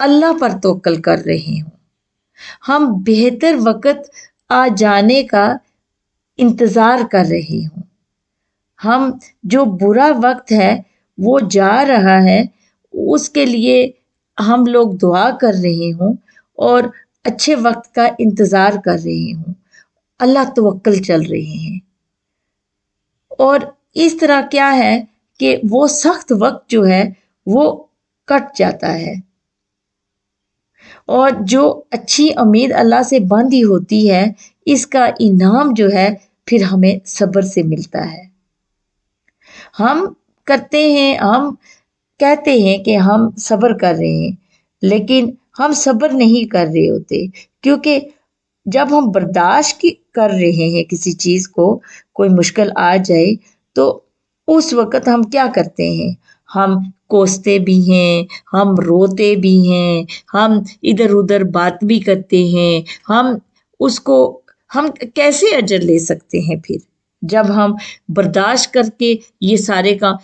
اللہ پر توکل کر رہے ہوں، ہم بہتر وقت آ جانے کا انتظار کر رہے ہوں، ہم جو برا وقت ہے وہ جا رہا ہے اس کے لیے ہم لوگ دعا کر رہے ہوں اور اچھے وقت کا انتظار کر رہے ہوں، اللہ توکل چل رہے ہیں۔ اور اس طرح کیا ہے کہ وہ سخت وقت جو ہے وہ کٹ جاتا ہے، اور جو اچھی امید اللہ سے بندھی ہوتی ہے اس کا انعام جو ہے پھر ہمیں صبر سے ملتا ہے۔ ہم کرتے ہیں، ہم کہتے ہیں کہ ہم صبر کر رہے ہیں، لیکن ہم صبر نہیں کر رہے ہوتے، کیونکہ جب ہم برداشت کر رہے ہیں کسی چیز کو، کوئی مشکل آ جائے تو اس وقت ہم کیا کرتے ہیں، ہم کوستے بھی ہیں، ہم روتے بھی ہیں، ہم ادھر ادھر بات بھی کرتے ہیں، ہم اس کو ہم کیسے اجر لے سکتے ہیں پھر جب ہم برداشت کر کے یہ سارے کام۔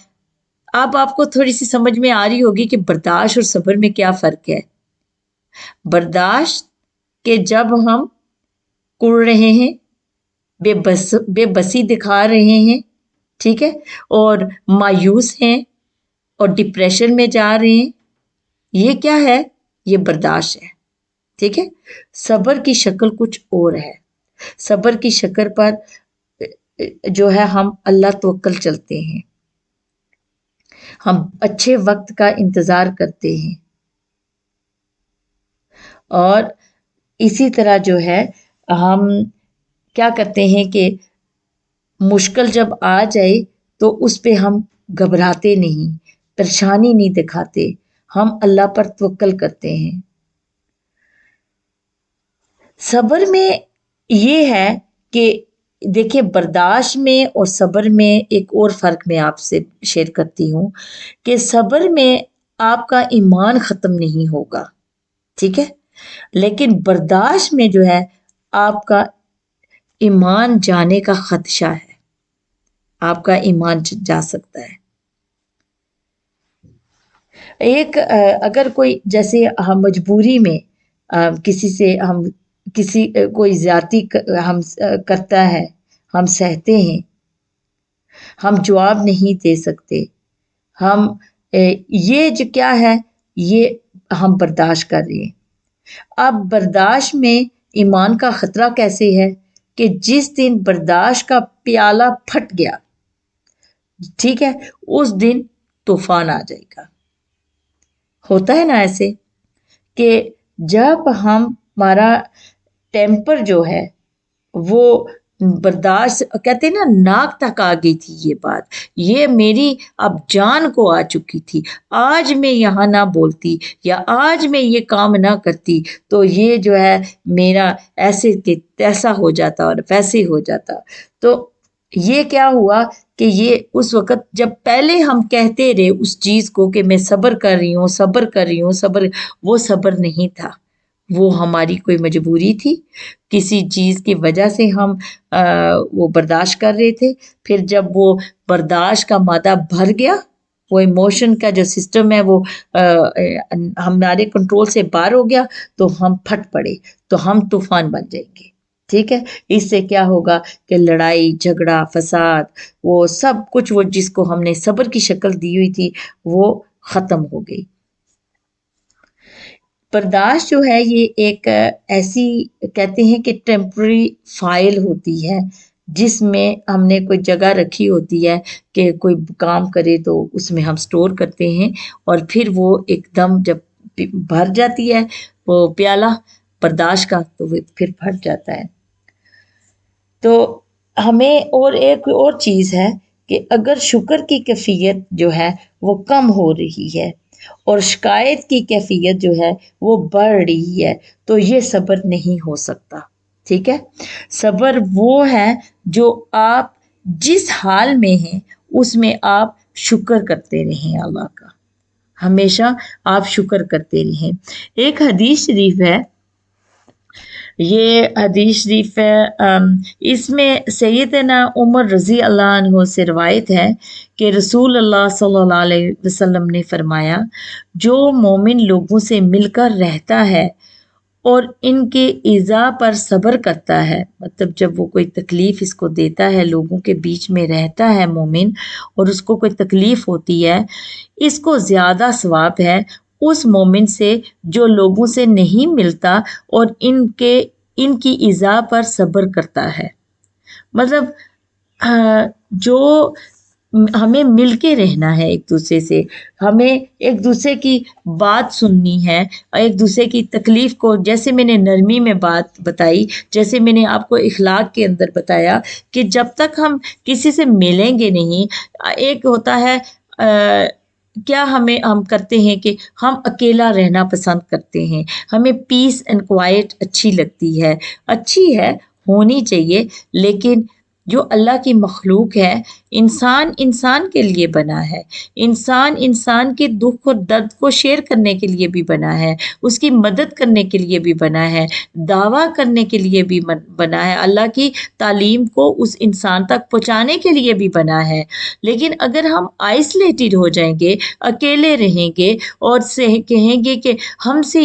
اب آپ کو تھوڑی سی سمجھ میں آ رہی ہوگی کہ برداشت اور صبر میں کیا فرق ہے۔ برداشت کہ جب ہم کڑ رہے ہیں، بے بسی دکھا رہے ہیں، ٹھیک ہے، اور مایوس ہیں اور ڈپریشن میں جا رہے ہیں، یہ کیا ہے، یہ برداشت ہے، ٹھیک ہے۔ صبر کی شکل کچھ اور ہے، صبر کی شکل پر جو ہے ہم اللہ توکل چلتے ہیں، ہم اچھے وقت کا انتظار کرتے ہیں، اور اسی طرح جو ہے ہم کیا کرتے ہیں کہ مشکل جب آ جائے تو اس پہ ہم گھبراتے نہیں، پریشانی نہیں دکھاتے، ہم اللہ پر توکل کرتے ہیں۔ صبر میں یہ ہے کہ دیکھیں، برداشت میں اور صبر میں ایک اور فرق میں آپ سے شیئر کرتی ہوں کہ صبر میں آپ کا ایمان ختم نہیں ہوگا، ٹھیک ہے، لیکن برداشت میں جو ہے آپ کا ایمان جانے کا خدشہ ہے، آپ کا ایمان جا سکتا ہے۔ ایک اگر کوئی جیسے ہم مجبوری میں کسی سے ہم کوئی زیادتی ہم کرتا ہے، ہم سہتے ہیں، ہم جواب نہیں دے سکتے، ہم یہ جو کیا ہے یہ ہم برداشت کر رہے ہیں۔ اب برداشت میں ایمان کا خطرہ کیسے ہے کہ جس دن برداشت کا پیالہ پھٹ گیا، ٹھیک ہے، اس دن طوفان آ جائے گا۔ ہوتا ہے نا ایسے کہ جب ہمارا ٹیمپر جو ہے وہ برداشت، کہتے ہیں نا ناک تک آ گئی تھی یہ بات، یہ میری اب جان کو آ چکی تھی، آج میں یہاں نہ بولتی یا آج میں یہ کام نہ کرتی تو یہ جو ہے میرا ایسے کہ تیسا ہو جاتا اور ویسے ہو جاتا۔ تو یہ کیا ہوا کہ یہ اس وقت جب پہلے ہم کہتے رہے اس چیز کو کہ میں صبر کر رہی ہوں، صبر کر رہی ہوں، صبر، وہ صبر نہیں تھا، وہ ہماری کوئی مجبوری تھی، کسی چیز کی وجہ سے ہم وہ برداشت کر رہے تھے۔ پھر جب وہ برداشت کا مادہ بھر گیا، وہ ایموشن کا جو سسٹم ہے وہ ہمارے کنٹرول سے باہر ہو گیا تو ہم پھٹ پڑے، تو ہم طوفان بن جائیں گے، ٹھیک ہے۔ اس سے کیا ہوگا کہ لڑائی جھگڑا فساد وہ سب کچھ، وہ جس کو ہم نے صبر کی شکل دی ہوئی تھی وہ ختم ہو گئی۔ برداشت جو ہے یہ ایک ایسی کہتے ہیں کہ ٹیمپرری فائل ہوتی ہے جس میں ہم نے کوئی جگہ رکھی ہوتی ہے کہ کوئی کام کرے تو اس میں ہم سٹور کرتے ہیں، اور پھر وہ ایک دم جب بھر جاتی ہے وہ پیالہ برداشت کا تو وہ پھر پھٹ جاتا ہے۔ تو ہمیں اور ایک اور چیز ہے کہ اگر شکر کی کیفیت جو ہے وہ کم ہو رہی ہے اور شکایت کی کیفیت جو ہے وہ بڑھ رہی ہے تو یہ صبر نہیں ہو سکتا، ٹھیک ہے۔ صبر وہ ہے جو آپ جس حال میں ہیں اس میں آپ شکر کرتے رہیں، اللہ کا ہمیشہ آپ شکر کرتے رہیں۔ ایک حدیث شریف ہے یہ حدیث شریف ہے، اس میں سیدنا عمر رضی اللہ عنہ سے روایت ہے کہ رسول اللہ صلی اللہ علیہ وسلم نے فرمایا، جو مومن لوگوں سے مل کر رہتا ہے اور ان کے ایذا پر صبر کرتا ہے، مطلب جب وہ کوئی تکلیف اس کو دیتا ہے، لوگوں کے بیچ میں رہتا ہے مومن اور اس کو کوئی تکلیف ہوتی ہے، اس کو زیادہ ثواب ہے اس مومن سے جو لوگوں سے نہیں ملتا اور ان کی ایذا پر صبر کرتا ہے۔ مطلب جو ہمیں مل کے رہنا ہے ایک دوسرے سے، ہمیں ایک دوسرے کی بات سننی ہے اور ایک دوسرے کی تکلیف کو، جیسے میں نے نرمی میں بات بتائی، جیسے میں نے آپ کو اخلاق کے اندر بتایا کہ جب تک ہم کسی سے ملیں گے نہیں، ایک ہوتا ہے کیا ہم کرتے ہیں کہ ہم اکیلا رہنا پسند کرتے ہیں، ہمیں پیس اینڈ کوائٹ اچھی لگتی ہے، اچھی ہے، ہونی چاہیے، لیکن جو اللہ کی مخلوق ہے، انسان کے لیے بنا ہے، انسان کے دکھ اور درد کو شیئر کرنے کے لیے بھی بنا ہے، اس کی مدد کرنے کے لیے بھی بنا ہے، دعویٰ کرنے کے لیے بھی بنا ہے، اللہ کی تعلیم کو اس انسان تک پہنچانے کے لیے بھی بنا ہے۔ لیکن اگر ہم آئسولیٹڈ ہو جائیں گے، اکیلے رہیں گے اور کہیں گے کہ ہم سے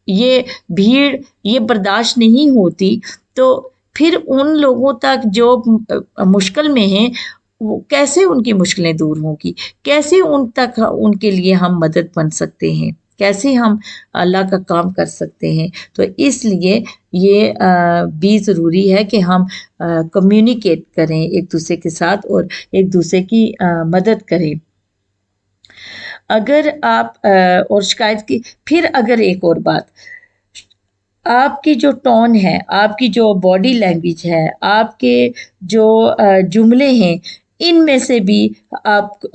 یہ بھیڑ یہ برداشت نہیں ہوتی، تو پھر ان لوگوں تک جو مشکل میں ہیں، کیسے ان کی مشکلیں دور ہوں گی، کیسے ان کے لیے ہم مدد بن سکتے ہیں، کیسے ہم اللہ کا کام کر سکتے ہیں۔ تو اس لیے یہ بھی ضروری ہے کہ ہم کمیونیکیٹ کریں ایک دوسرے کے ساتھ اور ایک دوسرے کی مدد کریں۔ اگر آپ اور شکایت کی، پھر اگر ایک اور بات، آپ کی جو ٹون ہے، آپ کی جو باڈی لینگویج ہے، آپ کے جو جملے ہیں، ان میں سے بھی آپ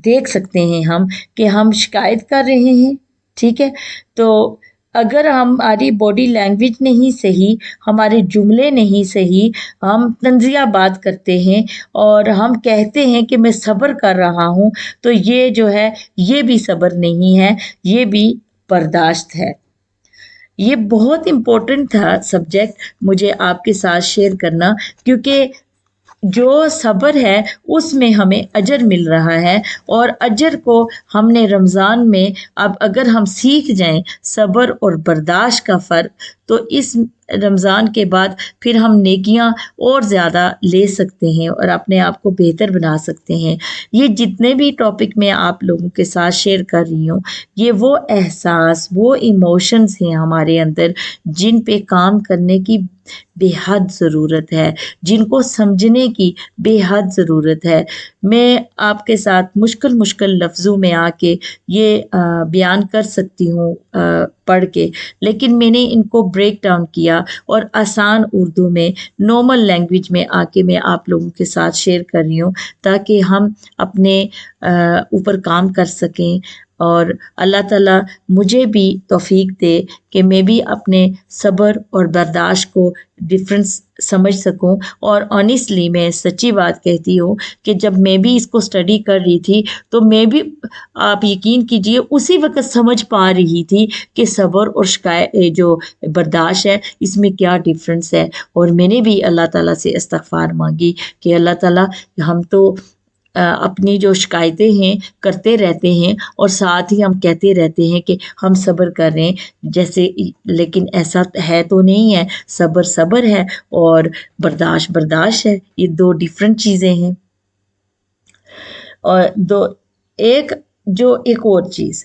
دیکھ سکتے ہیں ہم کہ ہم شکایت کر رہے ہیں، ٹھیک ہے؟ تو اگر ہماری باڈی لینگویج نہیں صحیح، ہمارے جملے نہیں صحیح، ہم طنزیہ بات کرتے ہیں اور ہم کہتے ہیں کہ میں صبر کر رہا ہوں، تو یہ جو ہے یہ بھی صبر نہیں ہے، یہ بھی برداشت ہے۔ یہ بہت امپورٹنٹ تھا سبجیکٹ مجھے آپ کے ساتھ شیئر کرنا، کیونکہ جو صبر ہے اس میں ہمیں اجر مل رہا ہے، اور اجر کو ہم نے رمضان میں اب اگر ہم سیکھ جائیں صبر اور برداشت کا فرق، تو اس رمضان کے بعد پھر ہم نیکیاں اور زیادہ لے سکتے ہیں اور اپنے آپ کو بہتر بنا سکتے ہیں۔ یہ جتنے بھی ٹاپک میں آپ لوگوں کے ساتھ شیئر کر رہی ہوں، یہ وہ احساس، وہ ایموشنز ہیں ہمارے اندر جن پہ کام کرنے کی بے حد ضرورت ہے، جن کو سمجھنے کی بے حد ضرورت ہے۔ میں آپ کے ساتھ مشکل لفظوں میں آ کے یہ بیان کر سکتی ہوں پڑھ کے، لیکن میں نے ان کو بریک ڈاؤن کیا اور آسان اردو میں، نارمل لینگویج میں آ کے میں آپ لوگوں کے ساتھ شیئر کر رہی ہوں، تاکہ ہم اپنے اوپر کام کر سکیں، اور اللہ تعالیٰ مجھے بھی توفیق دے کہ میں بھی اپنے صبر اور برداشت کو ڈفرینس سمجھ سکوں۔ اور آنیسٹلی میں سچی بات کہتی ہوں کہ جب میں بھی اس کو اسٹڈی کر رہی تھی، تو میں بھی، آپ یقین کیجئے، اسی وقت سمجھ پا رہی تھی کہ صبر اور جو برداشت ہے اس میں کیا ڈفرینس ہے۔ اور میں نے بھی اللہ تعالیٰ سے استغفار مانگی کہ اللہ تعالیٰ، ہم تو اپنی جو شکایتیں ہیں کرتے رہتے ہیں اور ساتھ ہی ہم کہتے رہتے ہیں کہ ہم صبر کر رہے ہیں، جیسے، لیکن ایسا ہے تو نہیں ہے۔ صبر ہے اور برداشت ہے، یہ دو ڈیفرنٹ چیزیں ہیں۔ اور ایک اور چیز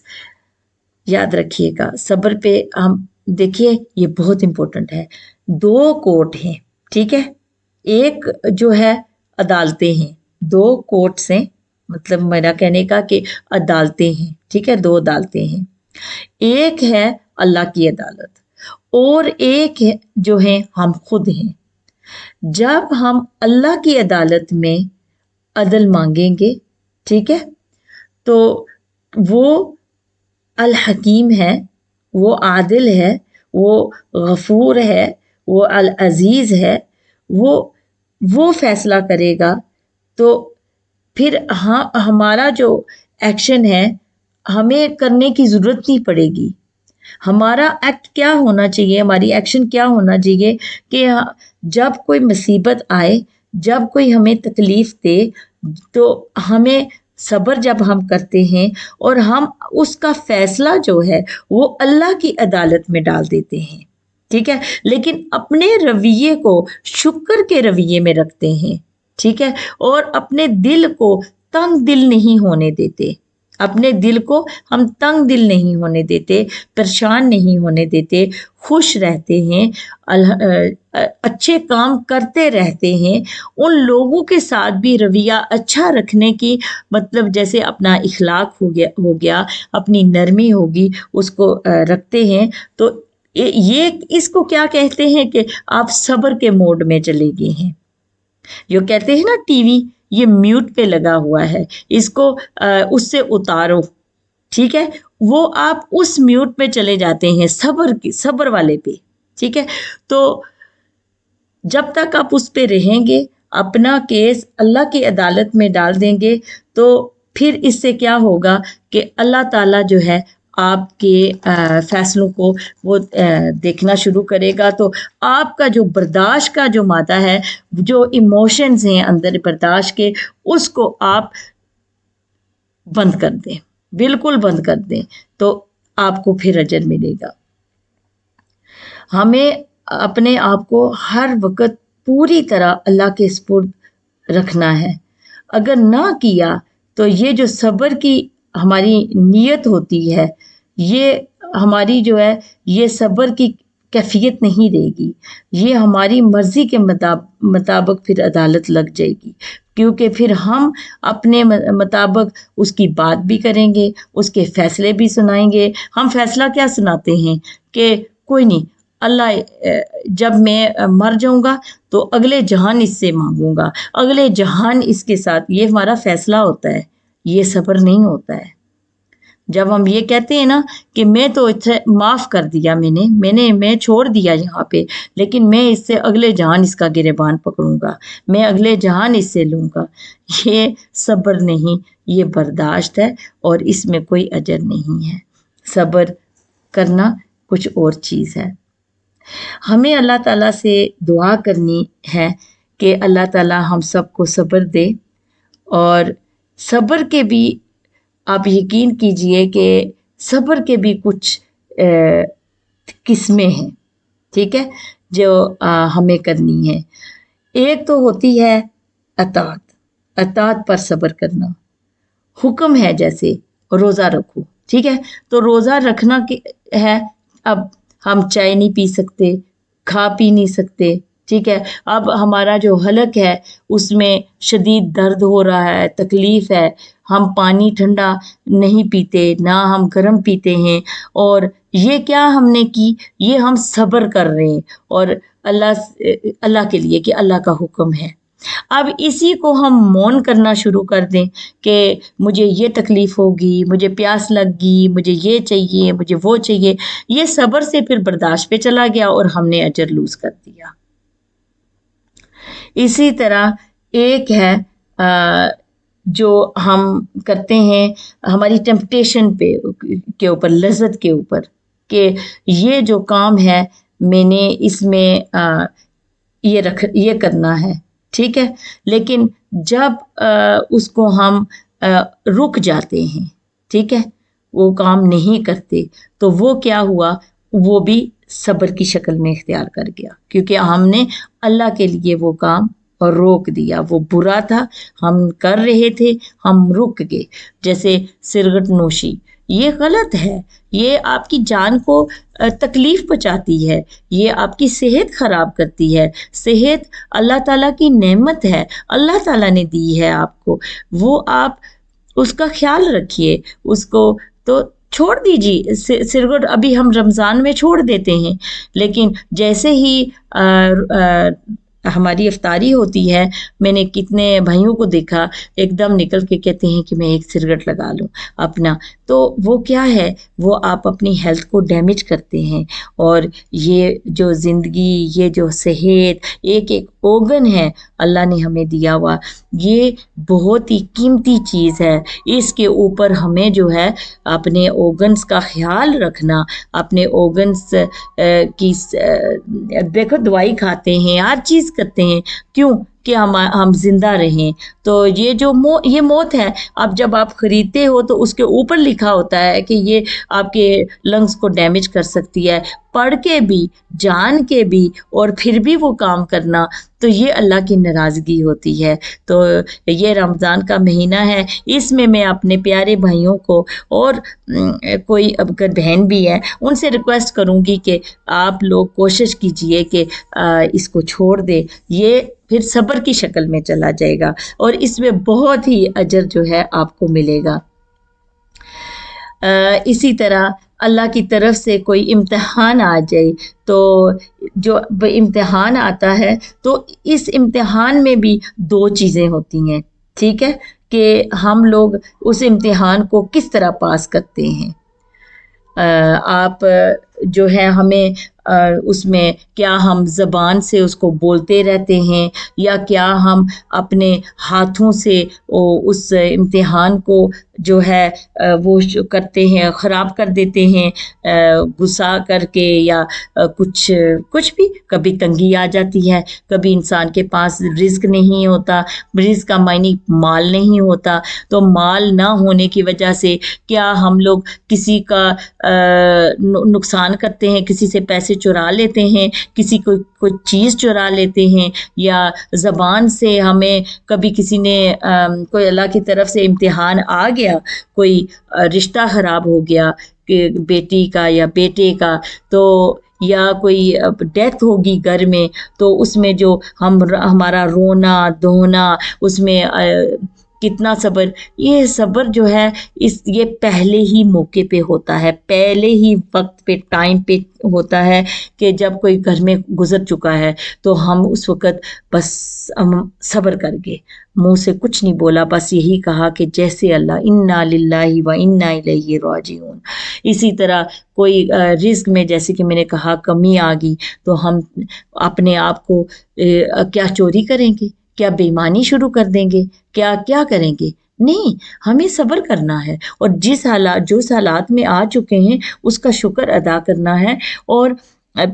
یاد رکھیے گا، صبر پہ ہم دیکھیے، یہ بہت امپورٹنٹ ہے۔ دو کورٹ ہیں، ٹھیک ہے؟ ایک جو ہے عدالتیں ہیں، دو کورٹس ہیں، مطلب میرا کہنے کا کہ عدالتیں ہیں، ٹھیک ہے؟ دو عدالتیں ہیں، ایک ہے اللہ کی عدالت اور ایک جو ہے ہم خود ہیں۔ جب ہم اللہ کی عدالت میں عدل مانگیں گے، ٹھیک ہے، تو وہ الحکیم ہے، وہ عادل ہے، وہ غفور ہے، وہ العزیز ہے، وہ فیصلہ کرے گا، تو پھر ہمارا جو ایکشن ہے ہمیں کرنے کی ضرورت نہیں پڑے گی۔ ہمارا ایکٹ کیا ہونا چاہیے، ہماری ایکشن کیا ہونا چاہیے کہ جب کوئی مصیبت آئے، جب کوئی ہمیں تکلیف دے، تو ہمیں صبر جب ہم کرتے ہیں اور ہم اس کا فیصلہ جو ہے وہ اللہ کی عدالت میں ڈال دیتے ہیں، ٹھیک ہے، لیکن اپنے رویے کو شکر کے رویے میں رکھتے ہیں، ٹھیک ہے، اور اپنے دل کو تنگ دل نہیں ہونے دیتے، اپنے دل کو ہم تنگ دل نہیں ہونے دیتے، پریشان نہیں ہونے دیتے، خوش رہتے ہیں، اچھے کام کرتے رہتے ہیں، ان لوگوں کے ساتھ بھی رویہ اچھا رکھنے کی مطلب جیسے اپنا اخلاق ہو گیا، اپنی نرمی ہوگی، اس کو رکھتے ہیں، تو یہ اس کو کیا کہتے ہیں کہ آپ صبر کے موڈ میں چلے گئے ہیں۔ جو کہتے ہیں نا ٹی وی یہ میوٹ پہ لگا ہوا ہے، اس کو اس سے اتارو، ٹھیک ہے، وہ آپ اس میوٹ پہ چلے جاتے ہیں، صبر والے پہ، ٹھیک ہے، تو جب تک آپ اس پہ رہیں گے، اپنا کیس اللہ کی عدالت میں ڈال دیں گے، تو پھر اس سے کیا ہوگا کہ اللہ تعالیٰ جو ہے آپ کے فیصلوں کو وہ دیکھنا شروع کرے گا، تو آپ کا جو برداشت کا جو مادہ ہے، جو ایموشنز ہیں اندر برداشت کے، اس کو آپ بند کر دیں، بالکل بند کر دیں، تو آپ کو پھر اجر ملے گا۔ ہمیں اپنے آپ کو ہر وقت پوری طرح اللہ کے سپرد رکھنا ہے، اگر نہ کیا تو یہ جو صبر کی ہماری نیت ہوتی ہے، یہ ہماری جو ہے یہ صبر کی کیفیت نہیں رہے گی، یہ ہماری مرضی کے مطابق پھر عدالت لگ جائے گی، کیونکہ پھر ہم اپنے مطابق اس کی بات بھی کریں گے، اس کے فیصلے بھی سنائیں گے۔ ہم فیصلہ کیا سناتے ہیں کہ کوئی نہیں، اللہ جب میں مر جاؤں گا تو اگلے جہان اس سے مانگوں گا، اگلے جہان اس کے ساتھ، یہ ہمارا فیصلہ ہوتا ہے، یہ صبر نہیں ہوتا ہے۔ جب ہم یہ کہتے ہیں نا کہ میں تو معاف کر دیا، میں چھوڑ دیا یہاں پہ، لیکن میں اس سے اگلے جہان اس کا گریبان پکڑوں گا، میں اگلے جہان اس سے لوں گا، یہ صبر نہیں، یہ برداشت ہے، اور اس میں کوئی اجر نہیں ہے۔ صبر کرنا کچھ اور چیز ہے۔ ہمیں اللہ تعالیٰ سے دعا کرنی ہے کہ اللہ تعالیٰ ہم سب کو صبر دے، اور صبر کے بھی آپ یقین کیجئے کہ صبر کے بھی کچھ قسمیں ہیں، ٹھیک ہے، جو ہمیں کرنی ہے۔ ایک تو ہوتی ہے اطاعت پر صبر کرنا، حکم ہے جیسے روزہ رکھو، ٹھیک ہے، تو روزہ رکھنا ہے، اب ہم چائے نہیں پی سکتے، کھا پی نہیں سکتے، ٹھیک ہے، اب ہمارا جو حلق ہے اس میں شدید درد ہو رہا ہے، تکلیف ہے، ہم پانی ٹھنڈا نہیں پیتے، نہ ہم گرم پیتے ہیں، اور یہ کیا ہم نے کی، یہ ہم صبر کر رہے ہیں، اور اللہ کے لیے کہ اللہ کا حکم ہے۔ اب اسی کو ہم مون کرنا شروع کر دیں کہ مجھے یہ تکلیف ہوگی، مجھے پیاس لگ گئی، مجھے یہ چاہیے، مجھے وہ چاہیے، یہ صبر سے پھر برداشت پہ چلا گیا اور ہم نے اجر لوز کر دیا۔ اسی طرح ایک ہے جو ہم کرتے ہیں ہماری ٹیمپٹیشن کے اوپر، لذت کے اوپر، کہ یہ جو کام ہے میں نے اس میں یہ کرنا ہے، ٹھیک ہے، لیکن جب اس کو ہم رک جاتے ہیں، ٹھیک ہے، وہ کام نہیں کرتے، تو وہ کیا ہوا، وہ بھی صبر کی شکل میں اختیار کر گیا، کیونکہ ہم نے اللہ کے لیے وہ کام روک دیا، وہ برا تھا، ہم کر رہے تھے، ہم رک گئے۔ جیسے سگریٹ نوشی، یہ غلط ہے، یہ آپ کی جان کو تکلیف پہنچاتی ہے، یہ آپ کی صحت خراب کرتی ہے۔ صحت اللہ تعالیٰ کی نعمت ہے، اللہ تعالیٰ نے دی ہے آپ کو، وہ آپ اس کا خیال رکھیے، اس کو تو چھوڑ دیجیے۔ سگریٹ ابھی ہم رمضان میں چھوڑ دیتے ہیں، لیکن جیسے ہی ہماری افطاری ہوتی ہے، میں نے کتنے بھائیوں کو دیکھا ایک دم نکل کے کہتے ہیں کہ میں ایک سگریٹ لگا لوں اپنا، تو وہ کیا ہے، وہ آپ اپنی ہیلتھ کو ڈیمیج کرتے ہیں، اور یہ جو زندگی، یہ جو صحت، ایک ایک اوگن ہے، اللہ نے ہمیں دیا ہوا یہ بہت ہی قیمتی چیز ہے. اس کے اوپر ہمیں جو ہے اپنے organs کا خیال رکھنا, اپنے organs کی دیکھو دوائی کھاتے ہیں, ہر چیز کرتے ہیں, کیوں کہ ہم زندہ رہیں. تو یہ جو یہ موت ہے, اب جب آپ خریدتے ہو تو اس کے اوپر لکھا ہوتا ہے کہ یہ آپ کے لنگس کو ڈیمیج کر سکتی ہے. پڑھ کے بھی, جان کے بھی, اور پھر بھی وہ کام کرنا, تو یہ اللہ کی ناراضگی ہوتی ہے. تو یہ رمضان کا مہینہ ہے, اس میں اپنے پیارے بھائیوں کو اور کوئی اگر بہن بھی ہے ان سے ریکویسٹ کروں گی کہ آپ لوگ کوشش کیجئے کہ اس کو چھوڑ دے. یہ پھر صبر کی شکل میں چلا جائے گا اور اس میں بہت ہی اجر جو ہے آپ کو ملے گا. اسی طرح اللہ کی طرف سے کوئی امتحان آ جائے تو جو امتحان آتا ہے تو اس امتحان میں بھی دو چیزیں ہوتی ہیں, ٹھیک ہے, کہ ہم لوگ اس امتحان کو کس طرح پاس کرتے ہیں. آپ جو ہے ہمیں اس میں کیا ہم زبان سے اس کو بولتے رہتے ہیں یا کیا ہم اپنے ہاتھوں سے اس امتحان کو جو ہے وہ کرتے ہیں, خراب کر دیتے ہیں غصہ کر کے یا کچھ بھی. کبھی تنگی آ جاتی ہے, کبھی انسان کے پاس رزق نہیں ہوتا, رزق کا معنی مال نہیں ہوتا, تو مال نہ ہونے کی وجہ سے کیا ہم لوگ کسی کا نقصان کرتے ہیں, کسی سے پیسے چرا لیتے ہیں, کسی کو کوئی چیز چرا لیتے ہیں, یا زبان سے ہمیں کبھی کسی نے کوئی اللہ کی طرف سے امتحان آ گیا, کوئی رشتہ خراب ہو گیا کہ بیٹی کا یا بیٹے کا, تو یا کوئی ڈیتھ ہوگی گھر میں, تو اس میں جو ہمارا رونا دھونا, اس میں کتنا صبر, یہ صبر جو ہے یہ پہلے ہی موقع پہ ہوتا ہے, پہلے ہی وقت پہ, ٹائم پہ ہوتا ہے کہ جب کوئی گھر میں گزر چکا ہے تو ہم اس وقت بس صبر کر گئے, منہ سے کچھ نہیں بولا, بس یہی کہا کہ جیسے اللہ انا للہ و انا الیہ راجعون. اسی طرح کوئی رزق میں جیسے کہ میں نے کہا کمی آ گئی تو ہم اپنے آپ کو کیا چوری کریں گے, کیا بےایمانی شروع کر دیں گے, کیا کریں گے؟ نہیں, ہمیں صبر کرنا ہے اور جو حالات میں آ چکے ہیں اس کا شکر ادا کرنا ہے, اور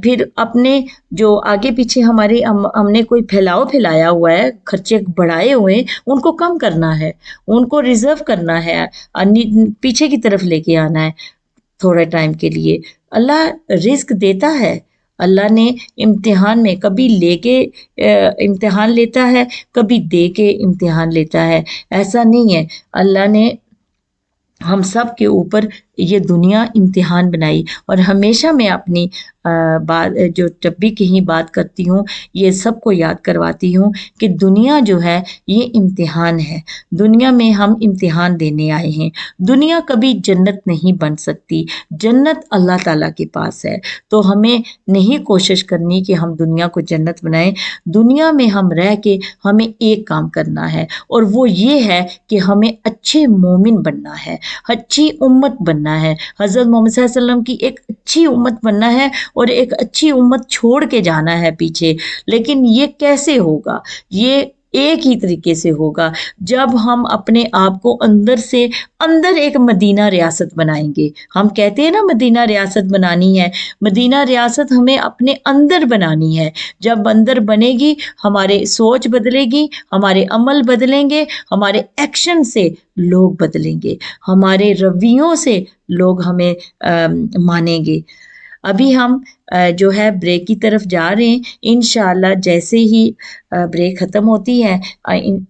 پھر اپنے جو آگے پیچھے ہم نے کوئی پھیلایا ہوا ہے, خرچے بڑھائے ہوئے ہیں, ان کو کم کرنا ہے, ان کو ریزرو کرنا ہے, پیچھے کی طرف لے کے آنا ہے تھوڑے ٹائم کے لیے. اللہ رزق دیتا ہے, اللہ نے امتحان میں کبھی لے کے امتحان لیتا ہے, کبھی دے کے امتحان لیتا ہے, ایسا نہیں ہے. اللہ نے ہم سب کے اوپر یہ دنیا امتحان بنائی, اور ہمیشہ میں اپنی بات جو جب بھی کہیں بات کرتی ہوں یہ سب کو یاد کرواتی ہوں کہ دنیا جو ہے یہ امتحان ہے, دنیا میں ہم امتحان دینے آئے ہیں. دنیا کبھی جنت نہیں بن سکتی, جنت اللہ تعالیٰ کے پاس ہے. تو ہمیں نہیں کوشش کرنی کہ ہم دنیا کو جنت بنائیں. دنیا میں ہم رہ کے ہمیں ایک کام کرنا ہے, اور وہ یہ ہے کہ ہمیں اچھے مومن بننا ہے, اچھی امت بننا ہے, حضرت محمد صلی اللہ علیہ وسلم کی ایک اچھی امت بننا ہے, اور ایک اچھی امت چھوڑ کے جانا ہے پیچھے. لیکن یہ کیسے ہوگا؟ یہ ایک ہی طریقے سے ہوگا جب ہم اپنے آپ کو اندر ایک مدینہ ریاست بنائیں گے. ہم کہتے ہیں نا مدینہ ریاست بنانی ہے, مدینہ ریاست ہمیں اپنے اندر بنانی ہے. جب اندر بنے گی ہمارے سوچ بدلے گی, ہمارے عمل بدلیں گے, ہمارے ایکشن سے لوگ بدلیں گے, ہمارے رویوں سے لوگ ہمیں مانیں گے. ابھی ہم جو ہے بریک کی طرف جا رہے ہیں. انشاءاللہ جیسے ہی بریک ختم ہوتی ہے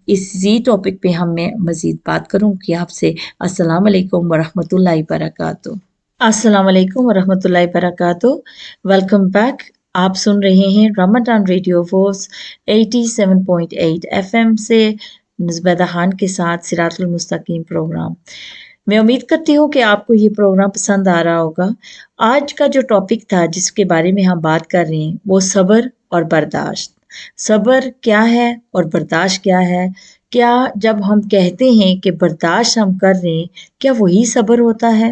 اسی ٹاپک پہ میں مزید بات کروں گی آپ سے. السلام علیکم ورحمۃ اللہ وبرکاتہ. السلام علیکم ورحمۃ اللہ وبرکاتہ. Welcome back. آپ سن رہے ہیں رمضان ریڈیو فورس 87.8 FM سے نزبیدہ خان کے ساتھ صراط المستقیم پروگرام. میں امید کرتی ہوں کہ آپ کو یہ پروگرام پسند آ رہا ہوگا. آج کا جو ٹاپک تھا جس کے بارے میں ہم بات کر رہے ہیں وہ صبر اور برداشت. صبر کیا ہے اور برداشت کیا ہے؟ کیا جب ہم کہتے ہیں کہ برداشت ہم کر رہے ہیں کیا وہی صبر ہوتا ہے؟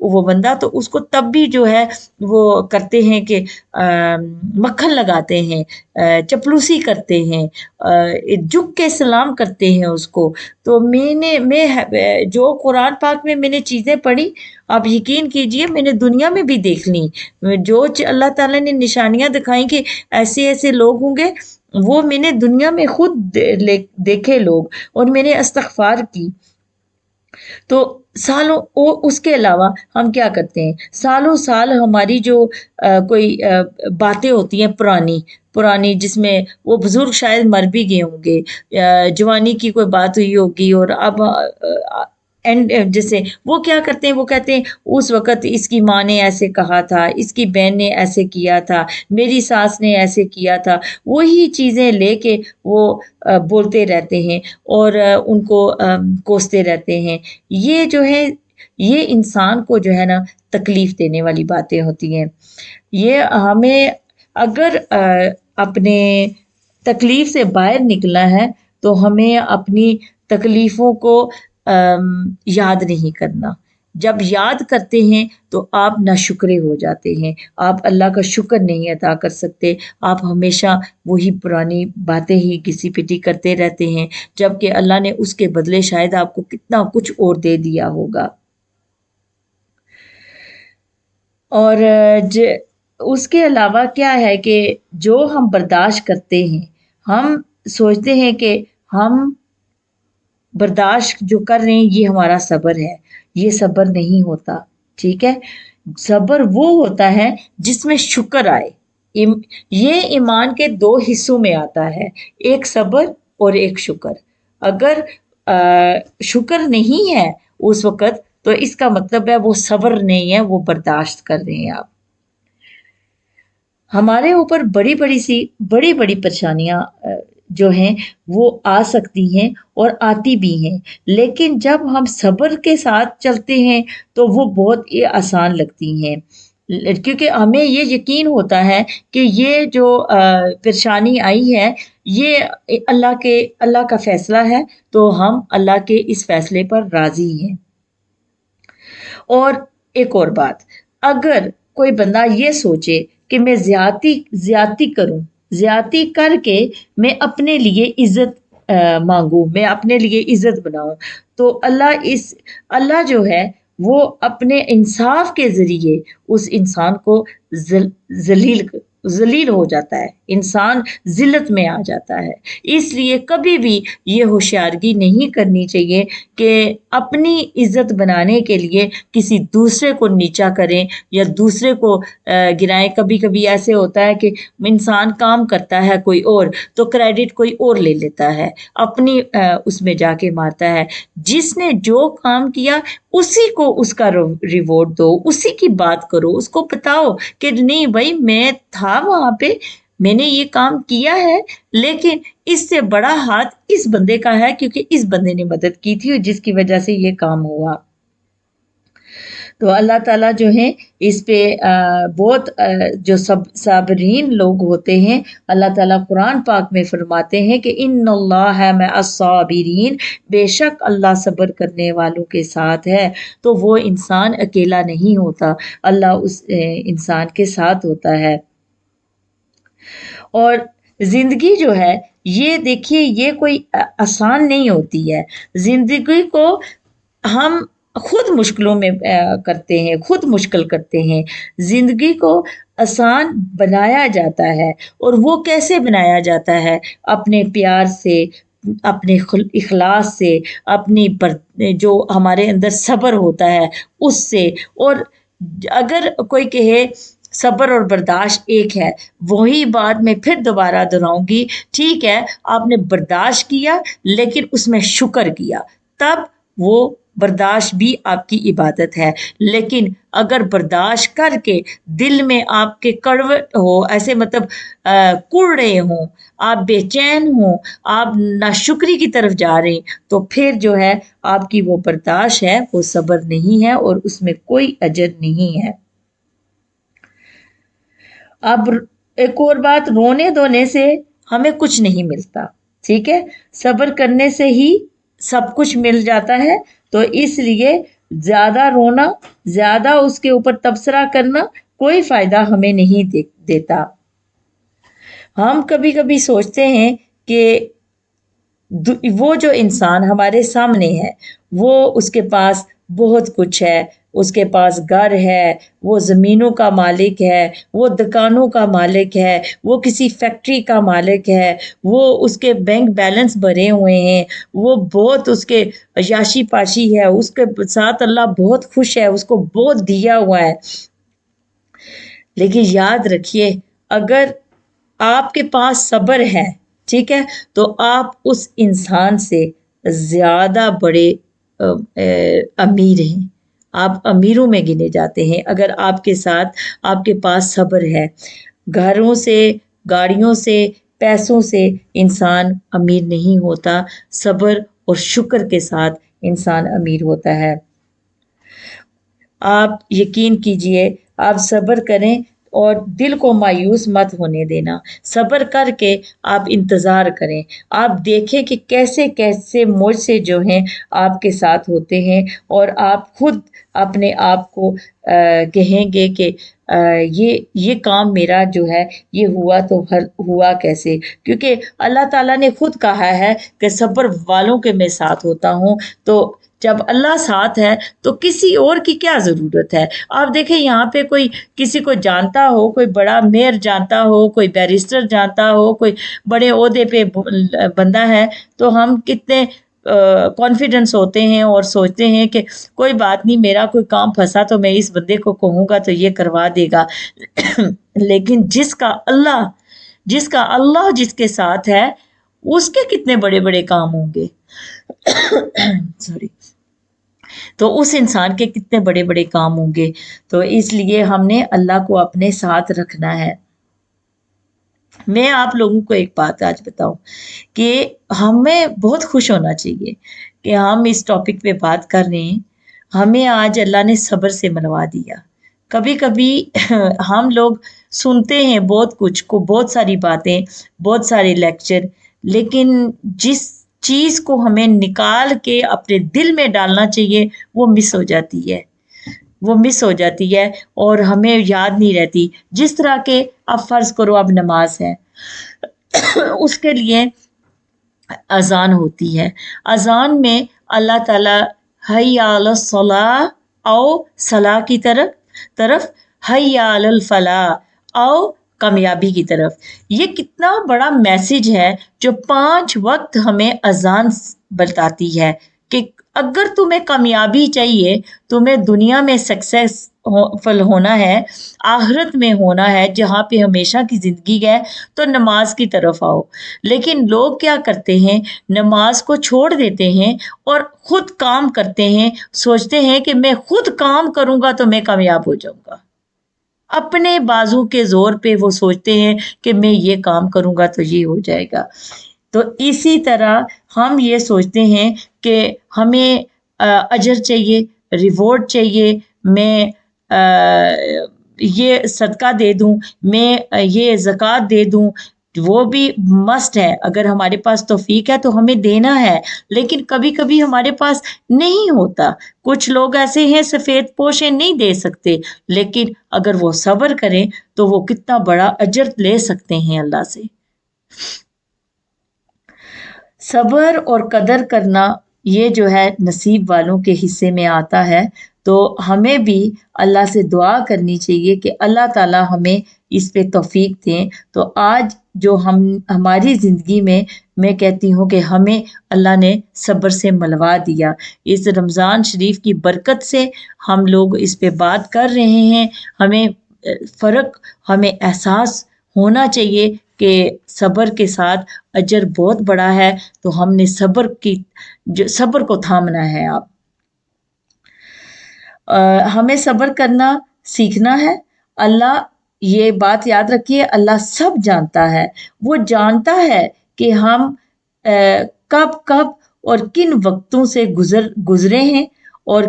وہ بندہ تو اس کو تب بھی جو ہے وہ کرتے ہیں کہ مکھن لگاتے ہیں، چپلوسی کرتے ہیں، جھک کے سلام کرتے ہیں اس کو۔ تو میں جو قرآن پاک میں نے چیزیں پڑھی، آپ یقین کیجئے میں نے دنیا میں بھی دیکھ لی، جو اللہ تعالیٰ نے نشانیاں دکھائیں کہ ایسے ایسے لوگ ہوں گے، وہ میں نے دنیا میں خود دیکھے لوگ، اور میں نے استغفار کی۔ تو سالوں اس کے علاوہ ہم کیا کرتے ہیں، سالوں سال ہماری جو کوئی باتیں ہوتی ہیں پرانی جس میں وہ بزرگ شاید مر بھی گئے ہوں گے، جوانی کی کوئی بات ہوئی ہوگی، اور اب اینڈ جیسے وہ کیا کرتے ہیں، وہ کہتے ہیں اس وقت اس کی ماں نے ایسے کہا تھا، اس کی بہن نے ایسے کیا تھا، میری ساس نے ایسے کیا تھا، وہی چیزیں لے کے وہ بولتے رہتے ہیں اور ان کو کوستے رہتے ہیں۔ یہ جو ہے یہ انسان کو جو ہے نا تکلیف دینے والی باتیں ہوتی ہیں۔ یہ ہمیں اگر اپنے تکلیف سے باہر نکلنا ہے تو ہمیں اپنی تکلیفوں کو یاد نہیں کرنا۔ جب یاد کرتے ہیں تو آپ ناشکرے ہو جاتے ہیں، آپ اللہ کا شکر نہیں ادا کر سکتے، آپ ہمیشہ وہی پرانی باتیں ہی گھسی پٹی کرتے رہتے ہیں، جبکہ اللہ نے اس کے بدلے شاید آپ کو کتنا کچھ اور دے دیا ہوگا۔ اور اس کے علاوہ کیا ہے کہ جو ہم برداشت کرتے ہیں، ہم سوچتے ہیں کہ ہم برداشت جو کر رہے ہیں یہ ہمارا صبر ہے، یہ صبر نہیں ہوتا، ٹھیک ہے۔ صبر وہ ہوتا ہے جس میں شکر آئے۔ یہ ایمان کے دو حصوں میں آتا ہے، ایک صبر اور ایک شکر۔ اگر شکر نہیں ہے اس وقت تو اس کا مطلب ہے وہ صبر نہیں ہے، وہ برداشت کر رہے ہیں آپ۔ ہمارے اوپر بڑی بڑی پریشانیاں جو ہیں وہ آ سکتی ہیں اور آتی بھی ہیں، لیکن جب ہم صبر کے ساتھ چلتے ہیں تو وہ بہت آسان لگتی ہیں، کیونکہ ہمیں یہ یقین ہوتا ہے کہ یہ جو پریشانی آئی ہے یہ اللہ کا فیصلہ ہے، تو ہم اللہ کے اس فیصلے پر راضی ہیں۔ اور ایک اور بات، اگر کوئی بندہ یہ سوچے کہ میں زیادتی کروں، زیادتی کر کے میں اپنے لیے عزت مانگوں، میں اپنے لیے عزت بناؤں، تو اللہ جو ہے وہ اپنے انصاف کے ذریعے اس انسان کو ذلیل ہو جاتا ہے، انسان ذلت میں آ جاتا ہے۔ اس لیے کبھی بھی یہ ہوشیارگی نہیں کرنی چاہیے کہ اپنی عزت بنانے کے لیے کسی دوسرے کو نیچا کریں یا دوسرے کو گرائیں۔ کبھی کبھی ایسے ہوتا ہے کہ انسان کام کرتا ہے کوئی اور تو کریڈٹ کوئی اور لے لیتا ہے، اپنی اس میں جا کے مارتا ہے۔ جس نے جو کام کیا اسی کو اس کا ریوارڈ دو، اسی کی بات کرو، اس کو بتاؤ کہ نہیں بھائی میں تھا وہاں پہ، میں نے یہ کام کیا ہے، لیکن اس سے بڑا ہاتھ اس بندے کا ہے کیونکہ اس بندے نے مدد کی تھی اور جس کی وجہ سے یہ کام ہوا۔ تو اللہ تعالیٰ جو ہے اس پہ بہت جو صابرین لوگ ہوتے ہیں، اللہ تعالیٰ قرآن پاک میں فرماتے ہیں کہ ان اللہ مع الصابرین، بے شک اللہ صبر کرنے والوں کے ساتھ ہے۔ تو وہ انسان اکیلا نہیں ہوتا، اللہ اس انسان کے ساتھ ہوتا ہے۔ اور زندگی جو ہے یہ دیکھیے یہ کوئی آسان نہیں ہوتی ہے، زندگی کو ہم خود مشکلوں میں کرتے ہیں، خود مشکل کرتے ہیں۔ زندگی کو آسان بنایا جاتا ہے، اور وہ کیسے بنایا جاتا ہے؟ اپنے پیار سے، اپنے اخلاص سے، اپنی جو ہمارے اندر صبر ہوتا ہے اس سے۔ اور اگر کوئی کہے صبر اور برداشت ایک ہے، وہی بات میں پھر دوبارہ دہراؤں گی، ٹھیک ہے آپ نے برداشت کیا لیکن اس میں شکر کیا، تب وہ برداشت بھی آپ کی عبادت ہے۔ لیکن اگر برداشت کر کے دل میں آپ کے کڑوٹ ہو، ایسے مطلب کڑ رہے ہوں، آپ بے چین ہوں، آپ ناشکری کی طرف جا رہے ہیں، تو پھر جو ہے آپ کی وہ برداشت ہے وہ صبر نہیں ہے اور اس میں کوئی اجر نہیں ہے۔ اب ایک اور بات، رونے دھونے سے ہمیں کچھ نہیں ملتا، ٹھیک ہے، صبر کرنے سے ہی سب کچھ مل جاتا ہے۔ تو اس لیے زیادہ رونا، زیادہ اس کے اوپر تبصرہ کرنا کوئی فائدہ ہمیں نہیں دیتا. ہم کبھی کبھی سوچتے ہیں کہ وہ جو انسان ہمارے سامنے ہے وہ اس کے پاس بہت کچھ ہے، اس کے پاس گھر ہے، وہ زمینوں کا مالک ہے، وہ دکانوں کا مالک ہے، وہ کسی فیکٹری کا مالک ہے، وہ اس کے بینک بیلنس بھرے ہوئے ہیں، وہ بہت اس کے عیاشی پاشی ہے، اس کے ساتھ اللہ بہت خوش ہے، اس کو بہت دیا ہوا ہے. لیکن یاد رکھیے، اگر آپ کے پاس صبر ہے، ٹھیک ہے، تو آپ اس انسان سے زیادہ بڑے امیر ہیں، آپ امیروں میں گنے جاتے ہیں اگر آپ کے ساتھ آپ کے پاس صبر ہے. گھروں سے، گاڑیوں سے، پیسوں سے انسان امیر نہیں ہوتا، صبر اور شکر کے ساتھ انسان امیر ہوتا ہے. آپ یقین کیجئے، آپ صبر کریں اور دل کو مایوس مت ہونے دینا. صبر کر کے آپ انتظار کریں، آپ دیکھیں کہ کیسے کیسے معجزے جو ہیں آپ کے ساتھ ہوتے ہیں، اور آپ خود اپنے آپ کو کہیں گے کہ یہ کام میرا جو ہے یہ ہوا تو ہوا کیسے، کیونکہ اللہ تعالیٰ نے خود کہا ہے کہ صبر والوں کے میں ساتھ ہوتا ہوں. تو جب اللہ ساتھ ہے تو کسی اور کی کیا ضرورت ہے. آپ دیکھیں یہاں پہ کوئی کسی کو جانتا ہو، کوئی بڑا میئر جانتا ہو، کوئی بیرسٹر جانتا ہو، کوئی بڑے عہدے پہ بندہ ہے، تو ہم کتنے کانفیڈنس ہوتے ہیں اور سوچتے ہیں کہ کوئی بات نہیں، میرا کوئی کام پھنسا تو میں اس بندے کو کہوں گا تو یہ کروا دے گا. لیکن جس کا اللہ جس کے ساتھ ہے، اس کے کتنے بڑے بڑے کام ہوں گے. سوری. تو اس انسان کے کتنے بڑے بڑے کام ہوں گے. تو اس لیے ہم نے اللہ کو اپنے ساتھ رکھنا ہے. میں آپ لوگوں کو ایک بات آج بتاؤں کہ ہمیں بہت خوش ہونا چاہیے کہ ہم اس ٹاپک پہ بات کر رہے ہیں. ہمیں آج اللہ نے صبر سے ملوا دیا. کبھی کبھی ہم لوگ سنتے ہیں بہت کچھ کو، بہت ساری باتیں، بہت سارے لیکچر، لیکن جس چیز کو ہمیں نکال کے اپنے دل میں ڈالنا چاہیے وہ مس ہو جاتی ہے اور ہمیں یاد نہیں رہتی. جس طرح کہ اب فرض کرو اب نماز ہے، اس کے لیے اذان ہوتی ہے. اذان میں اللہ تعالیٰ حی علی الصلاۃ او صلاح کی طرف حی علی الفلاح او کامیابی کی طرف. یہ کتنا بڑا میسج ہے جو 5 وقت ہمیں اذان بتاتی ہے کہ اگر تمہیں کامیابی چاہیے، تمہیں دنیا میں سکسیسفل ہونا ہے، آخرت میں ہونا ہے جہاں پہ ہمیشہ کی زندگی ہے، تو نماز کی طرف آؤ. لیکن لوگ کیا کرتے ہیں، نماز کو چھوڑ دیتے ہیں اور خود کام کرتے ہیں، سوچتے ہیں کہ میں خود کام کروں گا تو میں کامیاب ہو جاؤں گا. اپنے بازو کے زور پہ وہ سوچتے ہیں کہ میں یہ کام کروں گا تو یہ ہو جائے گا. تو اسی طرح ہم یہ سوچتے ہیں کہ ہمیں اجر چاہیے، ریوارڈ چاہیے، میں یہ صدقہ دے دوں، میں یہ زکوٰۃ دے دوں. وہ بھی مسٹ ہے، اگر ہمارے پاس توفیق ہے تو ہمیں دینا ہے. لیکن کبھی کبھی ہمارے پاس نہیں ہوتا. کچھ لوگ ایسے ہیں سفید پوش ہیں، نہیں دے سکتے، لیکن اگر وہ صبر کریں تو وہ کتنا بڑا اجر لے سکتے ہیں اللہ سے. صبر اور قدر کرنا یہ جو ہے نصیب والوں کے حصے میں آتا ہے. تو ہمیں بھی اللہ سے دعا کرنی چاہیے کہ اللہ تعالیٰ ہمیں اس پہ توفیق دیں. تو آج جو ہماری زندگی میں کہتی ہوں کہ ہمیں اللہ نے صبر سے ملوا دیا. اس رمضان شریف کی برکت سے ہم لوگ اس پہ بات کر رہے ہیں. ہمیں فرق، ہمیں احساس ہونا چاہیے کہ صبر کے ساتھ اجر بہت بڑا ہے. تو ہم نے صبر کو تھامنا ہے. ہمیں صبر کرنا سیکھنا ہے. اللہ، یہ بات یاد رکھیے، اللہ سب جانتا ہے. وہ جانتا ہے کہ ہم کب اور کن وقتوں سے گزرے ہیں اور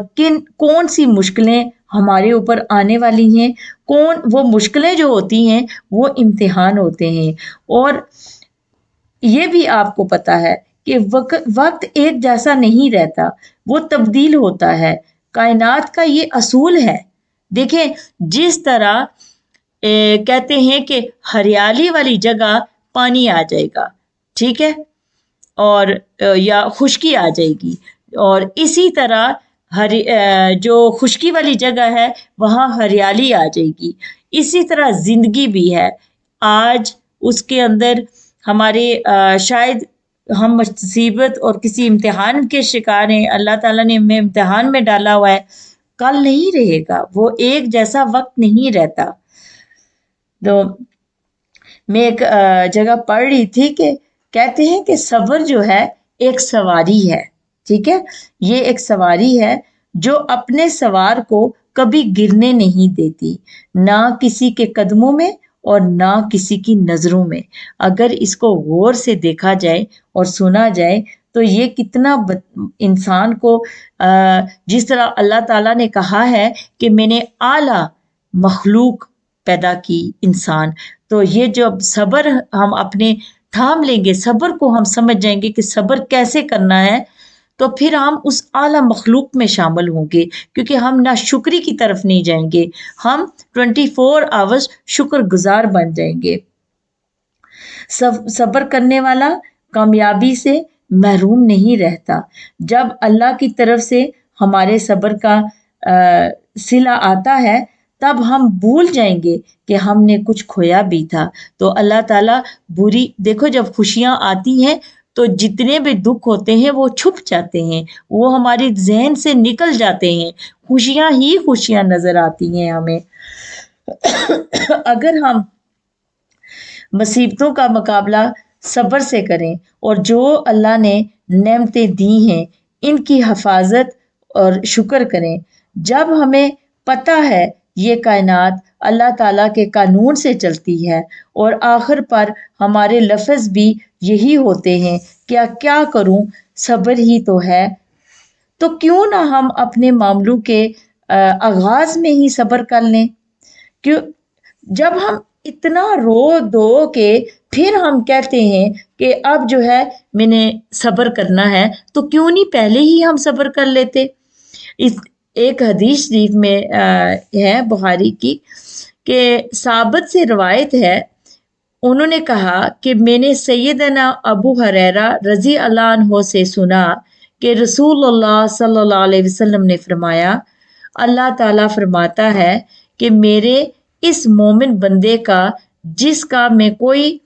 کون سی مشکلیں ہمارے اوپر آنے والی ہیں. وہ مشکلیں جو ہوتی ہیں وہ امتحان ہوتے ہیں. اور یہ بھی آپ کو پتا ہے کہ وقت ایک جیسا نہیں رہتا، وہ تبدیل ہوتا ہے. کائنات کا یہ اصول ہے. دیکھیں جس طرح کہتے ہیں کہ ہریالی والی جگہ پانی آ جائے گا, ٹھیک ہے, اور یا خشکی آ جائے گی, اور اسی طرح جو خشکی والی جگہ ہے وہاں ہریالی آ جائے گی. اسی طرح زندگی بھی ہے. آج اس کے اندر ہمارے شاید ہم مصیبت اور کسی امتحان کے شکار ہیں, اللہ تعالیٰ نے ہمیں امتحان میں ڈالا ہوا ہے, کل نہیں رہے گا, وہ ایک جیسا وقت نہیں رہتا. تو میں ایک جگہ پڑھ رہی تھی کہ کہتے ہیں کہ صبر جو ہے ایک سواری ہے, ٹھیک ہے, یہ ایک سواری ہے جو اپنے سوار کو کبھی گرنے نہیں دیتی, نہ کسی کے قدموں میں اور نہ کسی کی نظروں میں. اگر اس کو غور سے دیکھا جائے اور سنا جائے تو یہ کتنا انسان کو جس طرح اللہ تعالیٰ نے کہا ہے کہ میں نے اعلیٰ مخلوق پیدا کی انسان, تو یہ جب صبر ہم اپنے تھام لیں گے, صبر کو ہم سمجھ جائیں گے کہ صبر کیسے کرنا ہے, تو پھر ہم اس اعلیٰ مخلوق میں شامل ہوں گے, کیونکہ ہم ناشکری کی طرف نہیں جائیں گے, ہم 24 آورز شکر گزار بن جائیں گے. صبر کرنے والا کامیابی سے محروم نہیں رہتا. جب اللہ کی طرف سے ہمارے صبر کا صلہ آتا ہے تب ہم بھول جائیں گے کہ ہم نے کچھ کھویا بھی تھا. تو اللہ تعالیٰ دیکھو جب خوشیاں آتی ہیں تو جتنے بھی دکھ ہوتے ہیں وہ چھپ جاتے ہیں, وہ ہماری ذہن سے نکل جاتے ہیں, خوشیاں ہی خوشیاں نظر آتی ہیں ہمیں. اگر ہم مصیبتوں کا مقابلہ صبر سے کریں اور جو اللہ نے نعمتیں دی ہیں ان کی حفاظت اور شکر کریں, جب ہمیں پتہ ہے یہ کائنات اللہ تعالیٰ کے قانون سے چلتی ہے اور آخر پر ہمارے لفظ بھی یہی ہوتے ہیں, کیا کروں, صبر ہی تو ہے, تو کیوں نہ ہم اپنے معاملوں کے آغاز میں ہی صبر کر لیں. جب ہم اتنا رو دو کہ پھر ہم کہتے ہیں کہ اب جو ہے میں نے صبر کرنا ہے, تو کیوں نہیں پہلے ہی ہم صبر کر لیتے. ایک حدیث شریف میں ہے بخاری کی کہ ثابت سے روایت ہے, انہوں نے کہا کہ میں نے سیدنا ابو ہریرہ رضی اللہ عنہ سے سنا کہ رسول اللہ صلی اللہ علیہ وسلم نے فرمایا, اللہ تعالیٰ فرماتا ہے کہ میرے اس مومن بندے کا جس کا میں کوئی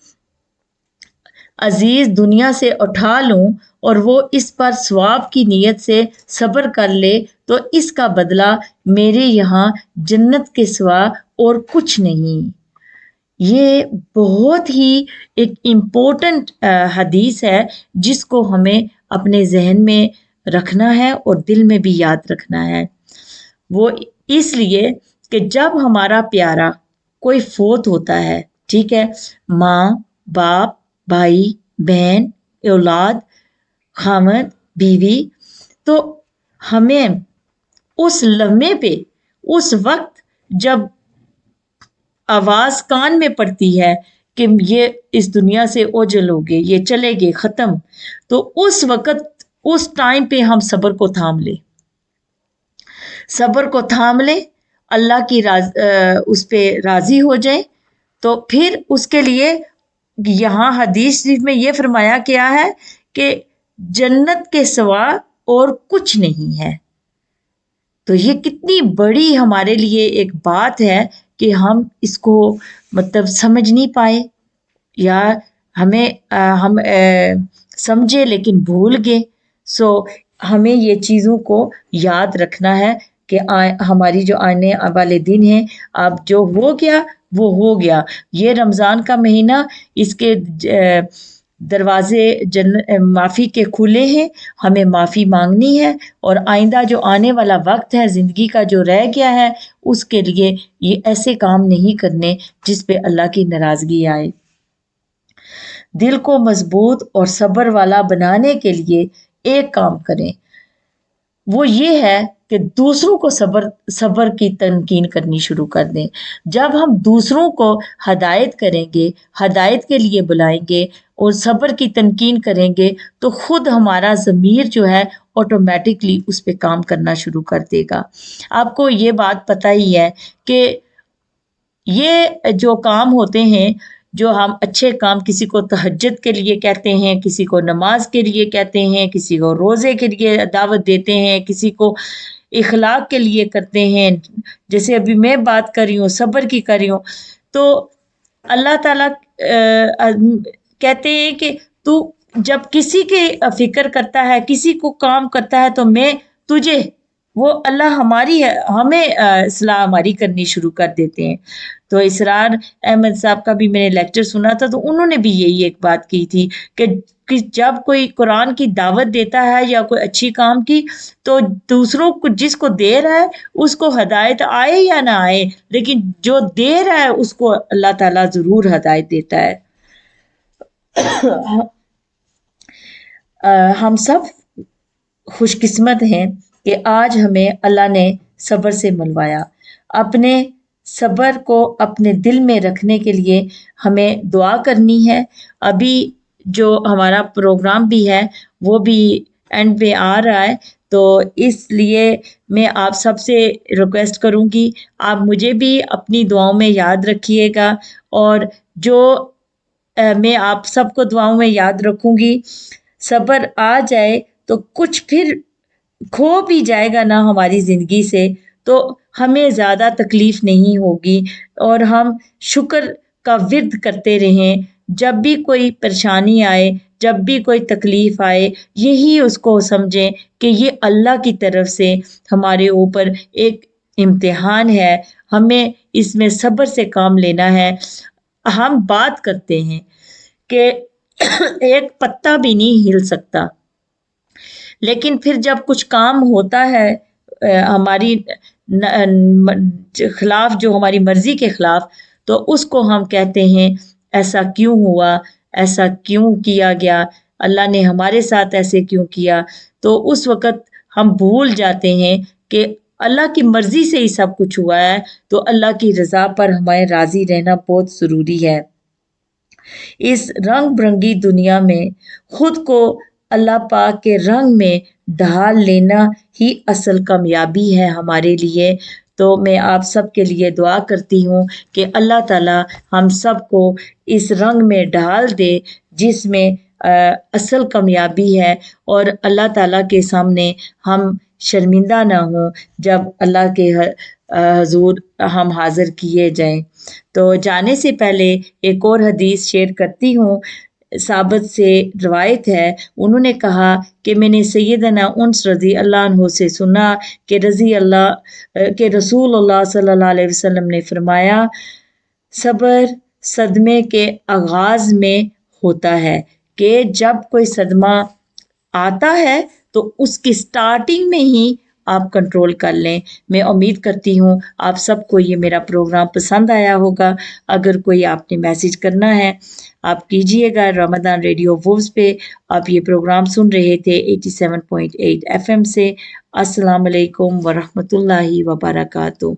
عزیز دنیا سے اٹھا لوں اور وہ اس پر ثواب کی نیت سے صبر کر لے تو اس کا بدلہ میرے یہاں جنت کے سوا اور کچھ نہیں. یہ بہت ہی ایک امپورٹنٹ حدیث ہے جس کو ہمیں اپنے ذہن میں رکھنا ہے اور دل میں بھی یاد رکھنا ہے. وہ اس لیے کہ جب ہمارا پیارا کوئی فوت ہوتا ہے, ٹھیک ہے, ماں باپ بھائی بہن اولاد خاوند بیوی, تو ہمیں اس لمحے پہ اس وقت جب آواز کان میں پڑتی ہے کہ یہ اس دنیا سے اوجل ہو گئے, یہ چلے گئے, ختم, تو اس وقت اس ٹائم پہ ہم صبر کو تھام لیں, صبر کو تھام لیں, اللہ کی اس پہ راضی ہو جائیں. تو پھر اس کے لیے یہاں حدیث شریف میں یہ فرمایا کیا ہے کہ جنت کے سوا اور کچھ نہیں ہے. تو یہ کتنی بڑی ہمارے لیے ایک بات ہے کہ ہم اس کو مطلب سمجھ نہیں پائے, یا ہم سمجھے لیکن بھول گئے. ہمیں یہ چیزوں کو یاد رکھنا ہے کہ ہماری جو آنے والے دن ہیں, اب جو ہو گیا وہ ہو گیا. یہ رمضان کا مہینہ, اس کے دروازے معافی کے کھلے ہیں, ہمیں معافی مانگنی ہے, اور آئندہ جو آنے والا وقت ہے زندگی کا جو رہ گیا ہے اس کے لیے یہ ایسے کام نہیں کرنے جس پہ اللہ کی ناراضگی آئے. دل کو مضبوط اور صبر والا بنانے کے لیے ایک کام کریں, وہ یہ ہے کہ دوسروں کو صبر کی تلقین کرنی شروع کر دیں. جب ہم دوسروں کو ہدایت کریں گے، ہدایت کے لیے بلائیں گے اور صبر کی تلقین کریں گے تو خود ہمارا ضمیر جو ہے آٹومیٹکلی اس پہ کام کرنا شروع کر دے گا. آپ کو یہ بات پتہ ہی ہے کہ یہ جو کام ہوتے ہیں، جو ہم اچھے کام، کسی کو تہجد کے لیے کہتے ہیں، کسی کو نماز کے لیے کہتے ہیں، کسی کو روزے کے لیے دعوت دیتے ہیں، کسی کو اخلاق کے لیے کرتے ہیں. جیسے ابھی میں بات کر رہی ہوں، صبر کی کر رہی ہوں، تو اللہ تعالیٰ کہتے ہیں کہ تو جب کسی کے فکر کرتا ہے، کسی کو کام کرتا ہے، تو میں تجھے، وہ اللہ ہمیں اصلاح ہماری کرنی شروع کر دیتے ہیں. تو اسرار احمد صاحب کا بھی میں نے لیکچر سنا تھا، تو انہوں نے بھی یہی ایک بات کی تھی کہ جب کوئی قرآن کی دعوت دیتا ہے یا کوئی اچھی کام کی، تو دوسروں کو، جس کو دے رہا ہے اس کو ہدایت آئے یا نہ آئے، لیکن جو دے رہا ہے اس کو اللہ تعالیٰ ضرور ہدایت دیتا ہے. ہم سب خوش قسمت ہیں کہ آج ہمیں اللہ نے صبر سے ملوایا. اپنے صبر کو اپنے دل میں رکھنے کے لیے ہمیں دعا کرنی ہے. ابھی جو ہمارا پروگرام بھی ہے وہ بھی اینڈ پہ آ رہا ہے، تو اس لیے میں آپ سب سے ریکویسٹ کروں گی، آپ مجھے بھی اپنی دعاؤں میں یاد رکھیے گا، اور جو میں آپ سب کو دعاؤں میں یاد رکھوں گی. صبر آ جائے تو کچھ پھر کھو بھی جائے گا نا ہماری زندگی سے، تو ہمیں زیادہ تکلیف نہیں ہوگی، اور ہم شکر کا ورد کرتے رہیں. جب بھی کوئی پریشانی آئے، جب بھی کوئی تکلیف آئے، یہی اس کو سمجھیں کہ یہ اللہ کی طرف سے ہمارے اوپر ایک امتحان ہے، ہمیں اس میں صبر سے کام لینا ہے. ہم بات کرتے ہیں کہ ایک پتا بھی نہیں ہل سکتا، لیکن پھر جب کچھ کام ہوتا ہے ہماری خلاف، جو ہماری مرضی کے خلاف، تو اس کو ہم کہتے ہیں ایسا کیوں ہوا، ایسا کیوں کیا گیا، اللہ نے ہمارے ساتھ ایسے کیوں کیا. تو اس وقت ہم بھول جاتے ہیں کہ اللہ کی مرضی سے ہی سب کچھ ہوا ہے، تو اللہ کی رضا پر ہمیں راضی رہنا بہت ضروری ہے. اس رنگ برنگی دنیا میں خود کو اللہ پاک کے رنگ میں ڈھال لینا ہی اصل کامیابی ہے ہمارے لیے. تو میں آپ سب کے لیے دعا کرتی ہوں کہ اللہ تعالیٰ ہم سب کو اس رنگ میں ڈھال دے جس میں اصل کامیابی ہے، اور اللہ تعالیٰ کے سامنے ہم شرمندہ نہ ہوں جب اللہ کے حضور ہم حاضر کیے جائیں. تو جانے سے پہلے ایک اور حدیث شیئر کرتی ہوں. ثابت سے روایت ہے، انہوں نے کہا کہ میں نے سیدنا انس رضی اللہ عنہ سے سنا کہ رسول اللہ صلی اللہ علیہ وسلم نے فرمایا، صبر صدمے کے آغاز میں ہوتا ہے، کہ جب کوئی صدمہ آتا ہے تو اس کی سٹارٹنگ میں ہی آپ کنٹرول کر لیں. میں امید کرتی ہوں آپ سب کو یہ میرا پروگرام پسند آیا ہوگا. اگر کوئی آپ نے میسج کرنا ہے آپ کیجئے گا. رمضان ریڈیو ووز پہ آپ یہ پروگرام سن رہے تھے 87.8 FM سے. السلام علیکم ورحمۃ اللہ وبرکاتہ.